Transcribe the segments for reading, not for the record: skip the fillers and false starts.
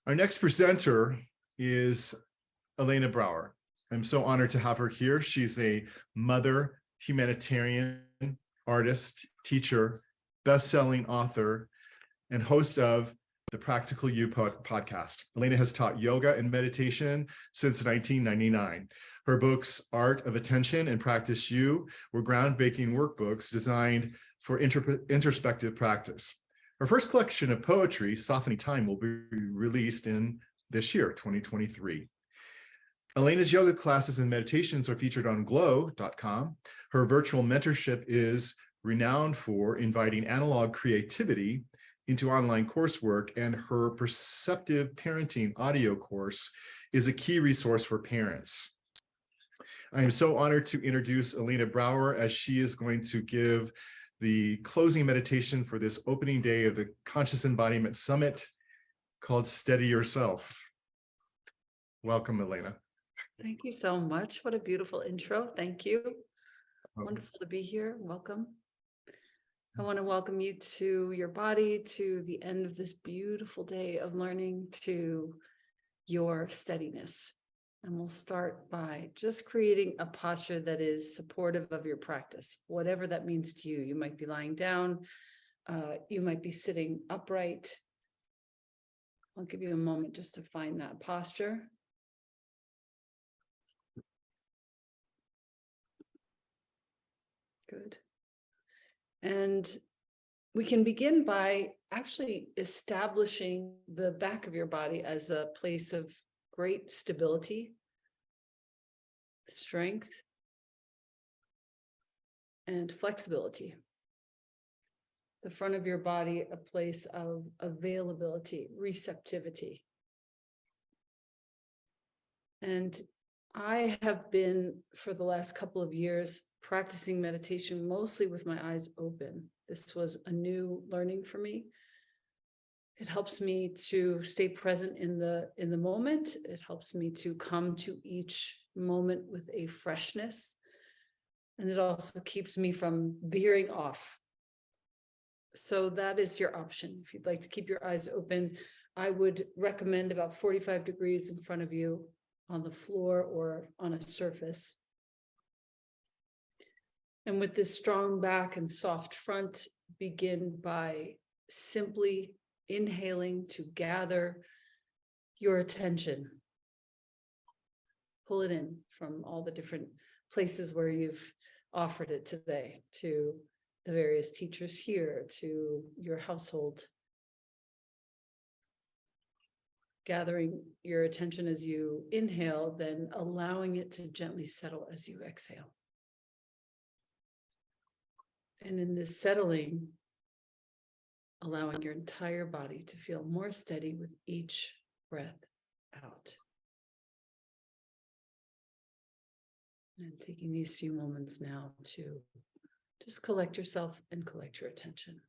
Our next presenter is Elena Brower. I'm so honored to have her here. She's a mother, humanitarian, artist, teacher, best-selling author, and host of the Practical You podcast. Elena has taught yoga and meditation since 1999. Her books, Art of Attention and Practice You, were groundbreaking workbooks designed for introspective practice. Her first collection of poetry, Softening Time, will be released in this year, 2023. Elena's yoga classes and meditations are featured on glow.com. Her virtual mentorship is renowned for inviting analog creativity into online coursework, and her Perceptive Parenting audio course is a key resource for parents. I am so honored to introduce Elena Brower as she is going to give the closing meditation for this opening day of the Conscious Embodiment Summit called Steady Yourself. Welcome, Elena. Thank you so much. What a beautiful intro. Thank you. Wonderful to be here. Welcome. I want to welcome you to your body, to the end of this beautiful day of learning, to your steadiness. And we'll start by just creating a posture that is supportive of your practice, whatever that means to you. You might be lying down, you might be sitting upright. I'll give you a moment just to find that posture. Good. And we can begin by actually establishing the back of your body as a place of great stability, strength, and flexibility. The front of your body, a place of availability, receptivity. And I have been, for the last couple of years, practicing meditation mostly with my eyes open. This was a new learning for me. It helps me to stay present in the moment. It helps me to come to each moment with a freshness. And it also keeps me from veering off. So that is your option. If you'd like to keep your eyes open, I would recommend about 45 degrees in front of you on the floor or on a surface. And with this strong back and soft front, begin by simply inhaling to gather your attention. Pull it in from all the different places where you've offered it today, to the various teachers here, to your household. Gathering your attention as you inhale, then allowing it to gently settle as you exhale. And in this settling, allowing your entire body to feel more steady with each breath out. And taking these few moments now to just collect yourself and collect your attention.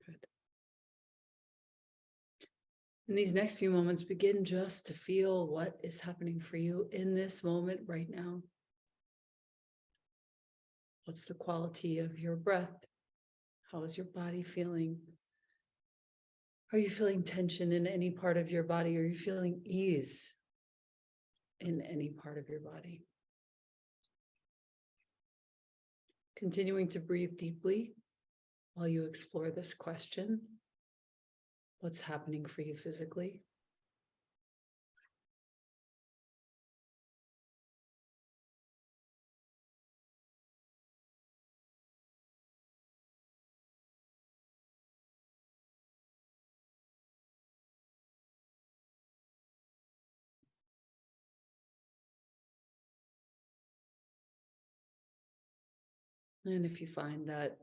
Good. In these next few moments, begin just to feel what is happening for you in this moment right now. What's the quality of your breath? How is your body feeling? Are you feeling tension in any part of your body? Are you feeling ease in any part of your body? Continuing to breathe deeply while you explore this question. What's happening for you physically? And if you find that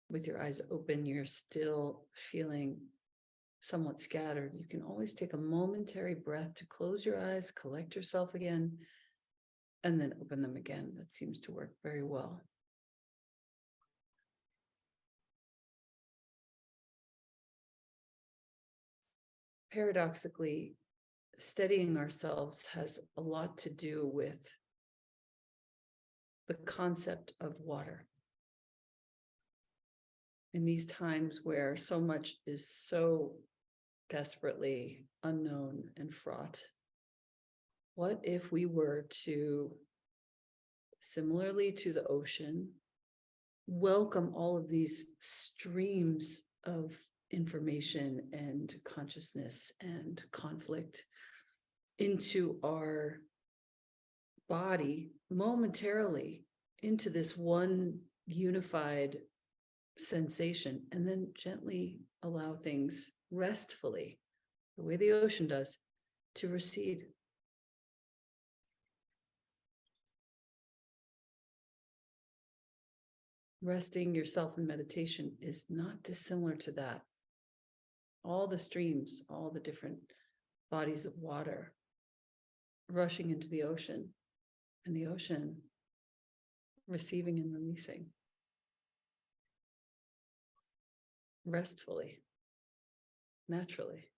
with your eyes open, you're still feeling somewhat scattered, you can always take a momentary breath to close your eyes, collect yourself again, and then open them again. That seems to work very well. Paradoxically, steadying ourselves has a lot to do with the concept of water. In these times where so much is so desperately unknown and fraught, what if we were to, similarly to the ocean, welcome all of these streams of information and consciousness and conflict into our body momentarily, into this one unified sensation, and then gently allow things restfully, the way the ocean does, to recede. Resting yourself in meditation is not dissimilar to that. All the streams, all the different bodies of water rushing into the ocean, and the ocean receiving and releasing restfully, naturally.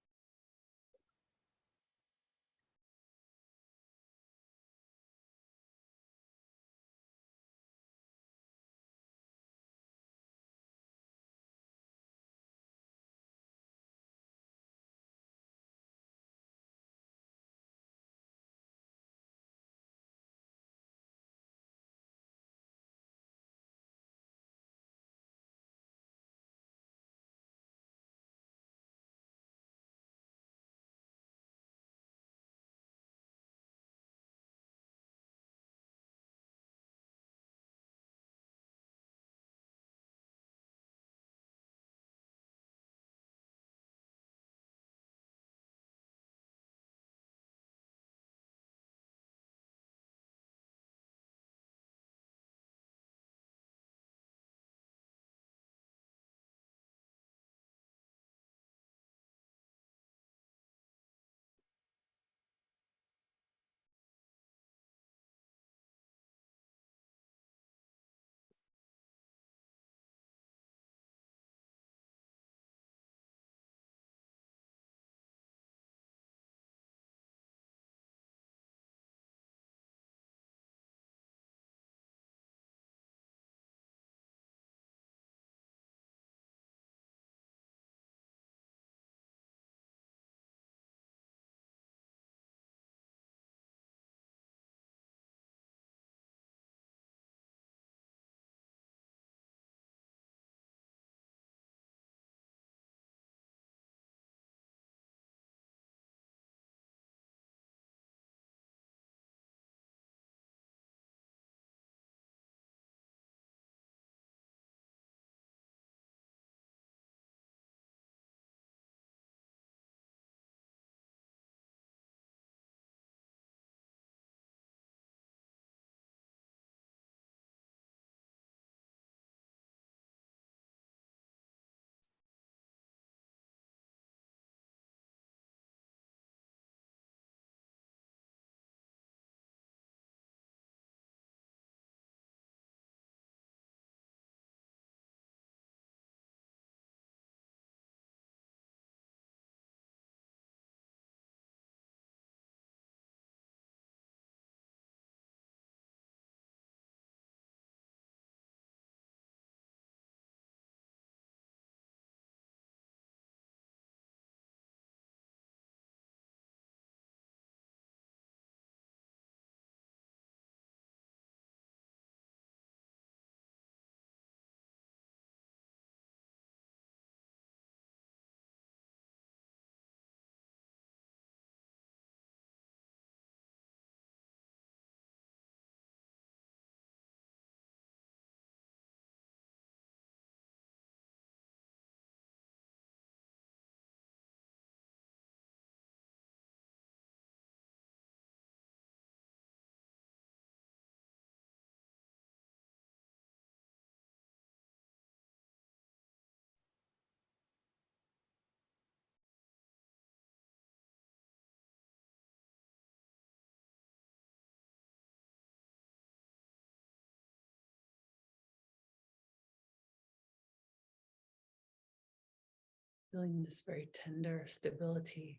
Feeling this very tender stability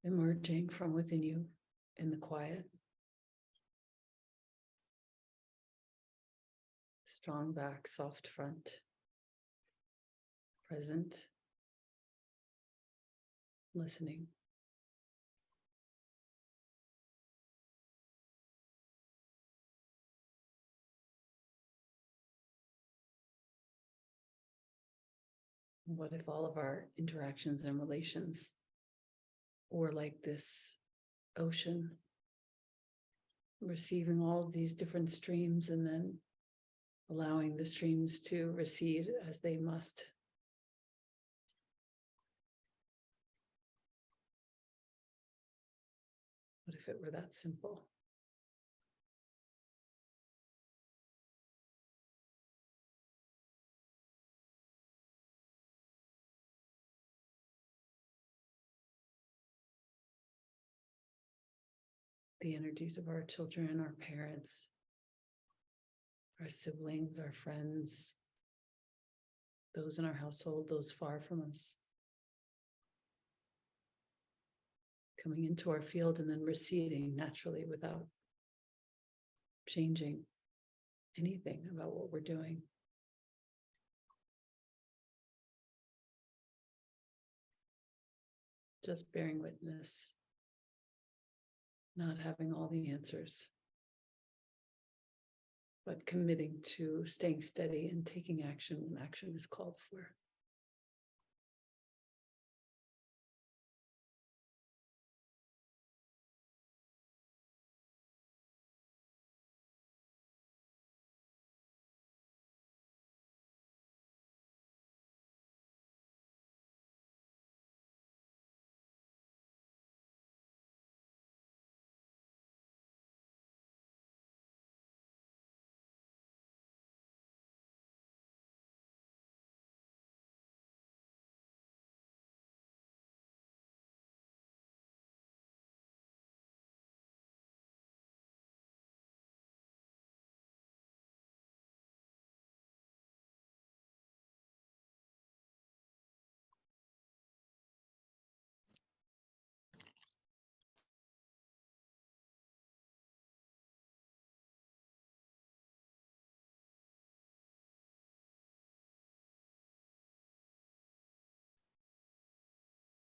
emerging from within you in the quiet. Strong back, soft front, present, listening. What if all of our interactions and relations were like this ocean, receiving all of these different streams and then allowing the streams to recede as they must? What if it were that simple? The energies of our children, our parents, our siblings, our friends, those in our household, those far from us, coming into our field and then receding naturally without changing anything about what we're doing. Just bearing witness, not having all the answers, but committing to staying steady and taking action when action is called for.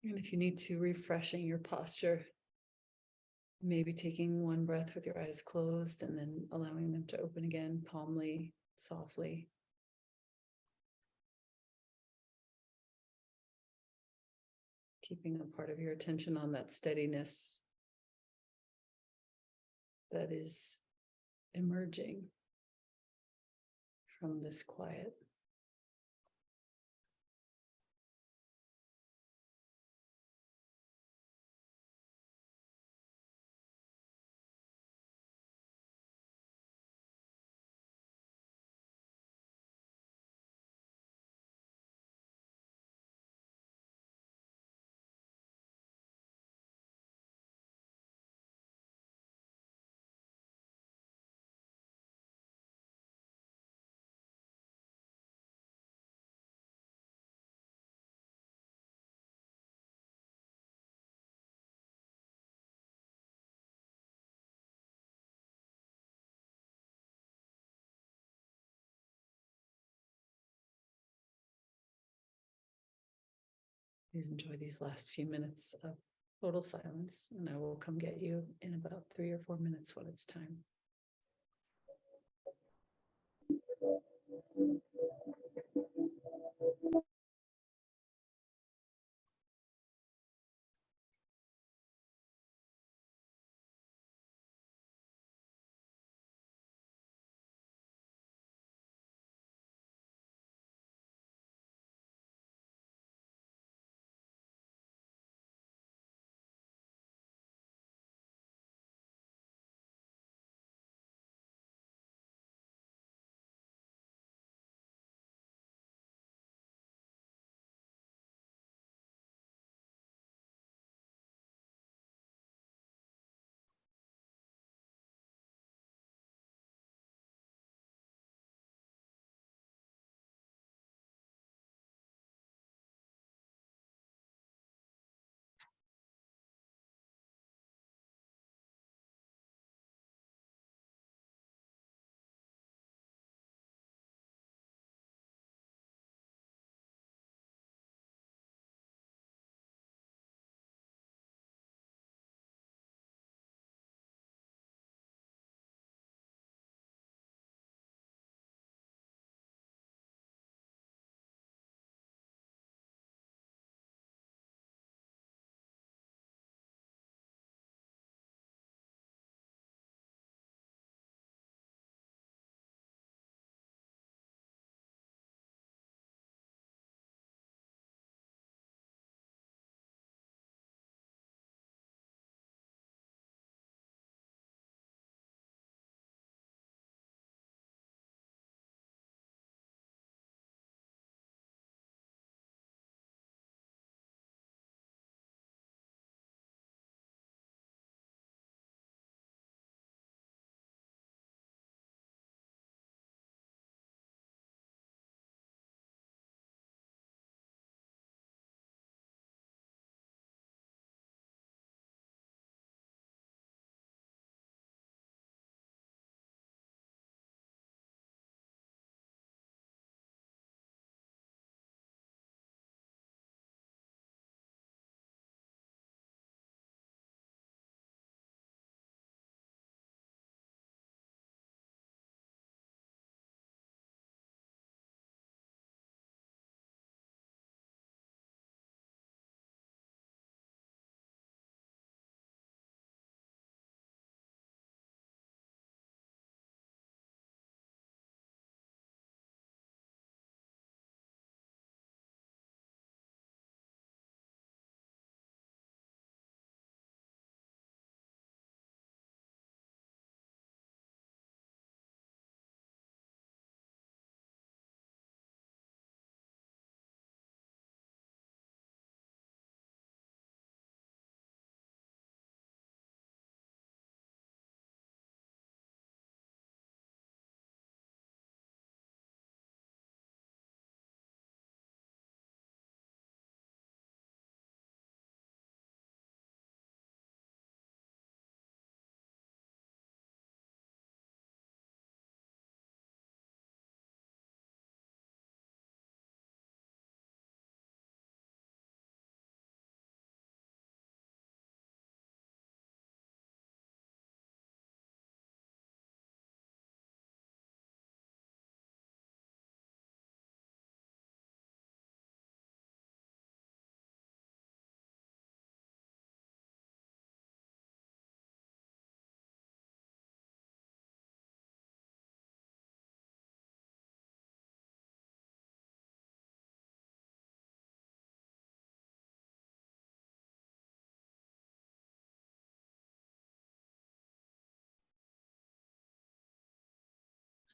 And if you need to, refreshing your posture, maybe taking one breath with your eyes closed and then allowing them to open again calmly, softly. Keeping a part of your attention on that steadiness that is emerging from this quiet. Please enjoy these last few minutes of total silence, and I will come get you in about 3 or 4 minutes when it's time.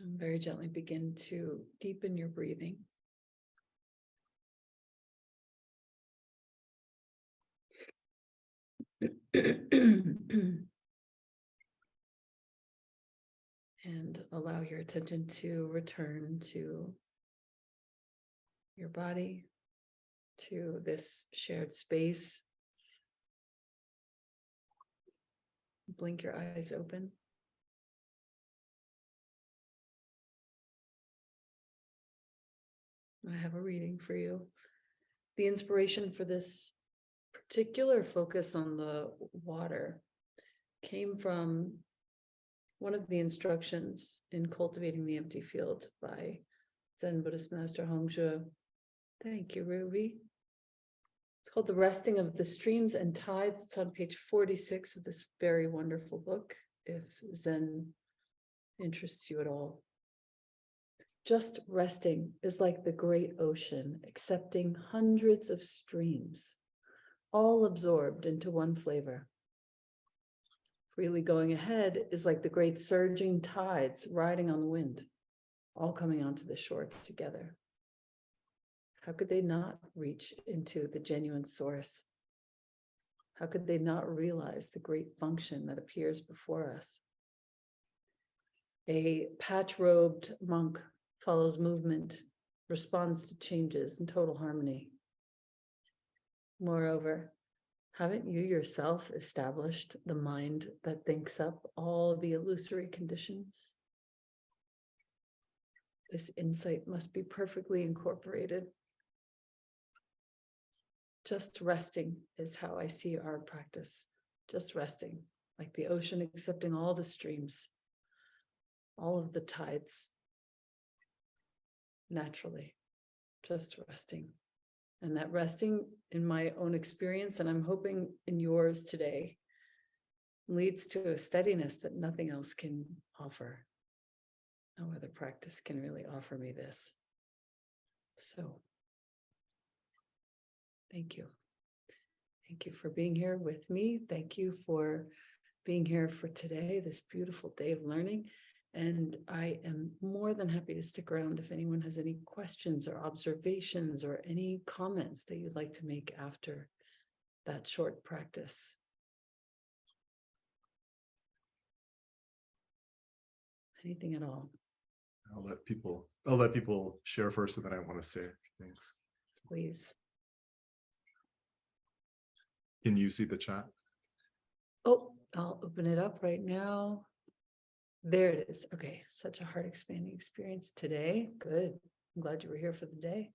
And very gently begin to deepen your breathing. And allow your attention to return to your body, to this shared space. Blink your eyes open. I have a reading for you. The inspiration for this particular focus on the water came from one of the instructions in Cultivating the Empty Field by Zen Buddhist Master Hongzhi. Thank you, Ruby. It's called The Resting of the Streams and Tides. It's on page 46 of this very wonderful book, if Zen interests you at all. Just resting is like the great ocean, accepting hundreds of streams, all absorbed into one flavor. Freely going ahead is like the great surging tides riding on the wind, all coming onto the shore together. How could they not reach into the genuine source? How could they not realize the great function that appears before us? A patch-robed monk follows movement, responds to changes in total harmony. Moreover, haven't you yourself established the mind that thinks up all the illusory conditions? This insight must be perfectly incorporated. Just resting is how I see our practice. Just resting, like the ocean accepting all the streams, all of the tides, naturally, just resting. And that resting, in my own experience, and I'm hoping in yours today, leads to a steadiness that nothing else can offer. No other practice can really offer me this. So, thank you. Thank you for being here with me. Thank you for being here for today, this beautiful day of learning. And I am more than happy to stick around if anyone has any questions or observations or any comments that you'd like to make after that short practice. Anything at all? I'll let people share first, and then I want to say a few things. Please. Can you see the chat? Oh, I'll open it up right now. There it is. Okay, such a heart expanding experience today. Good. I'm glad you were here for the day.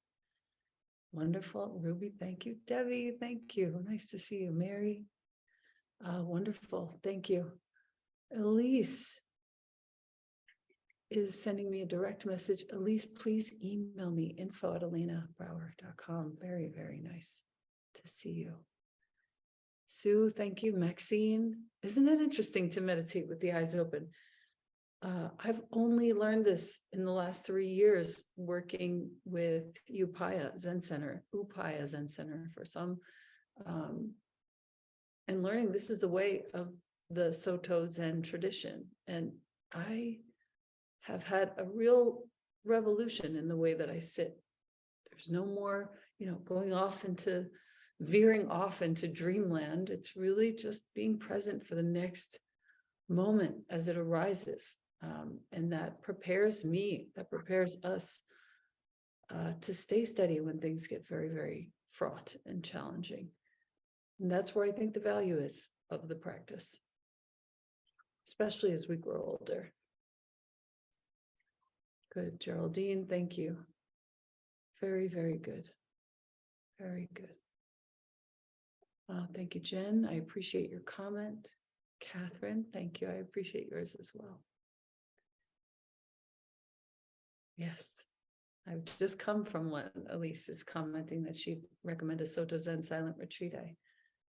Wonderful. Ruby, thank you. Debbie, thank you. Nice to see you. Mary, wonderful. Thank you. Elise is sending me a direct message. Elise, please email me info@elenabrower.com. Very, very nice to see you. Sue, thank you. Maxine, isn't it interesting to meditate with the eyes open? I've only learned this in the last 3 years working with Upaya Zen Center for some, and learning this is the way of the Soto Zen tradition. And I have had a real revolution in the way that I sit. There's no more, veering off into dreamland. It's really just being present for the next moment as it arises. And that prepares me, that prepares us to stay steady when things get very, very fraught and challenging. And that's where I think the value is of the practice, especially as we grow older. Good, Geraldine, thank you. Very, very good. Very good. Thank you, Jen. I appreciate your comment. Catherine, thank you. I appreciate yours as well. Yes, I've just come from one. Elise is commenting that she recommended Soto Zen Silent Retreat. I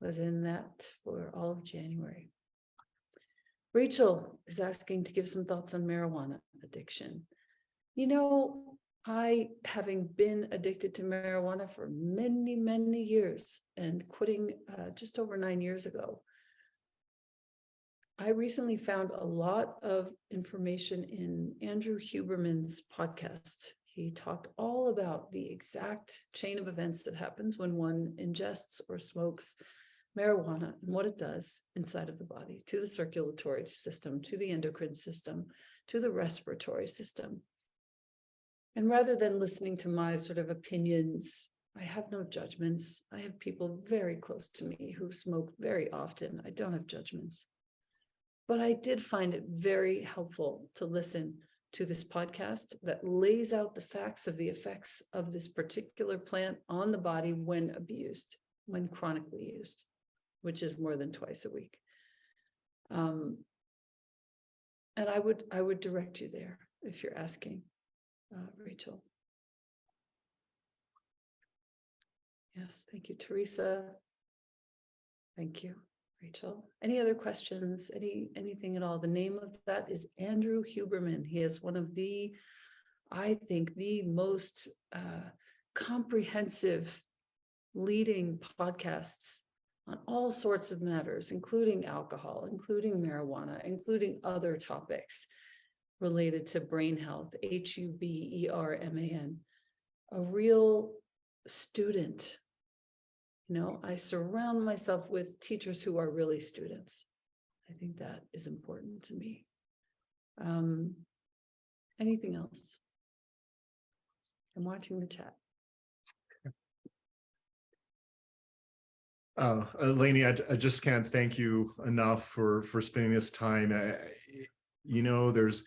was in that for all of January. Rachel is asking to give some thoughts on marijuana addiction. I, having been addicted to marijuana for many, many years and quitting just over 9 years ago, I recently found a lot of information in Andrew Huberman's podcast. He talked all about the exact chain of events that happens when one ingests or smokes marijuana and what it does inside of the body, to the circulatory system, to the endocrine system, to the respiratory system. And rather than listening to my sort of opinions, I have no judgments. I have people very close to me who smoke very often. I don't have judgments. But I did find it very helpful to listen to this podcast that lays out the facts of the effects of this particular plant on the body when abused, when chronically used, which is more than twice a week. And I would direct you there if you're asking, Rachel. Yes, thank you, Teresa. Thank you, Rachel. Any other questions? Anything at all? The name of that is Andrew Huberman. He is one of the, I think, the most comprehensive leading podcasts on all sorts of matters, including alcohol, including marijuana, including other topics related to brain health, Huberman, a real student. You know, I surround myself with teachers who are really students. I think that is important to me. Anything else? I'm watching the chat. Elena, I just can't thank you enough for spending this time. You know, there's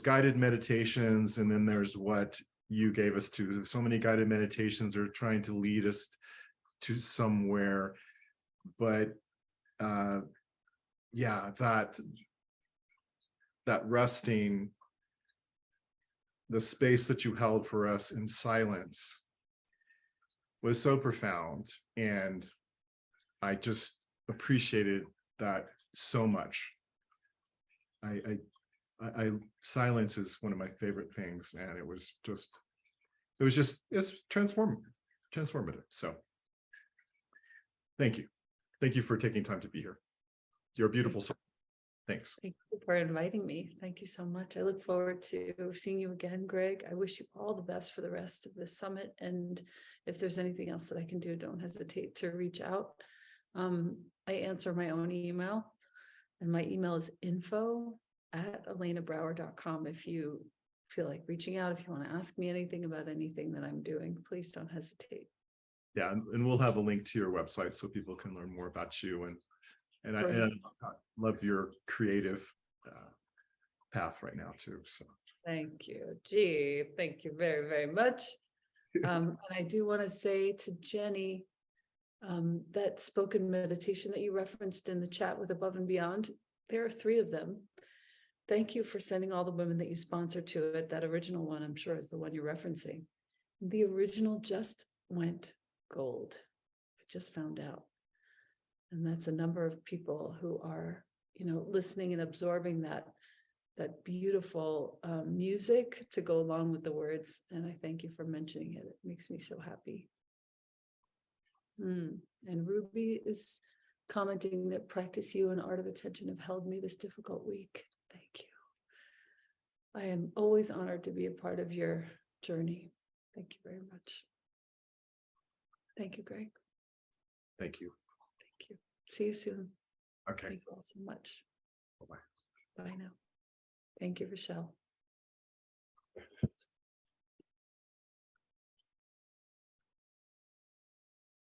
guided meditations, and then there's what you gave us to. So many guided meditations are trying to lead us to somewhere, but yeah, that resting, the space that you held for us in silence was so profound, and I just appreciated that so much. I silence is one of my favorite things, and it's transformative. So thank you for taking time to be here. You're a beautiful soul. Thanks. Thank you for inviting me. Thank you so much. I look forward to seeing you again, Greg. I wish you all the best for the rest of this summit, and if there's anything else that I can do, don't hesitate to reach out. I answer my own email, and my email is info@elenabrower.com. If you feel like reaching out, if you want to ask me anything about anything that I'm doing, please don't hesitate. Yeah, and we'll have a link to your website so people can learn more about you. And I love your creative path right now too. So thank you. Gee, thank you very, very much. And I do want to say to Jenny, that spoken meditation that you referenced in the chat with Above and Beyond, there are 3 of them. Thank you for sending all the women that you sponsored to it. That original one, I'm sure, is the one you're referencing. The original just went gold. I just found out. And that's a number of people who are, you know, listening and absorbing that beautiful music to go along with the words. And I thank you for mentioning it. It makes me so happy. And Ruby is commenting that practice you and art of attention have held me this difficult week. Thank you. I am always honored to be a part of your journey. Thank you very much. Thank you, Greg. thank you. Thank you. See you soon. Okay. Thank you all so much. Bye-bye. Bye now. Thank you, Rochelle.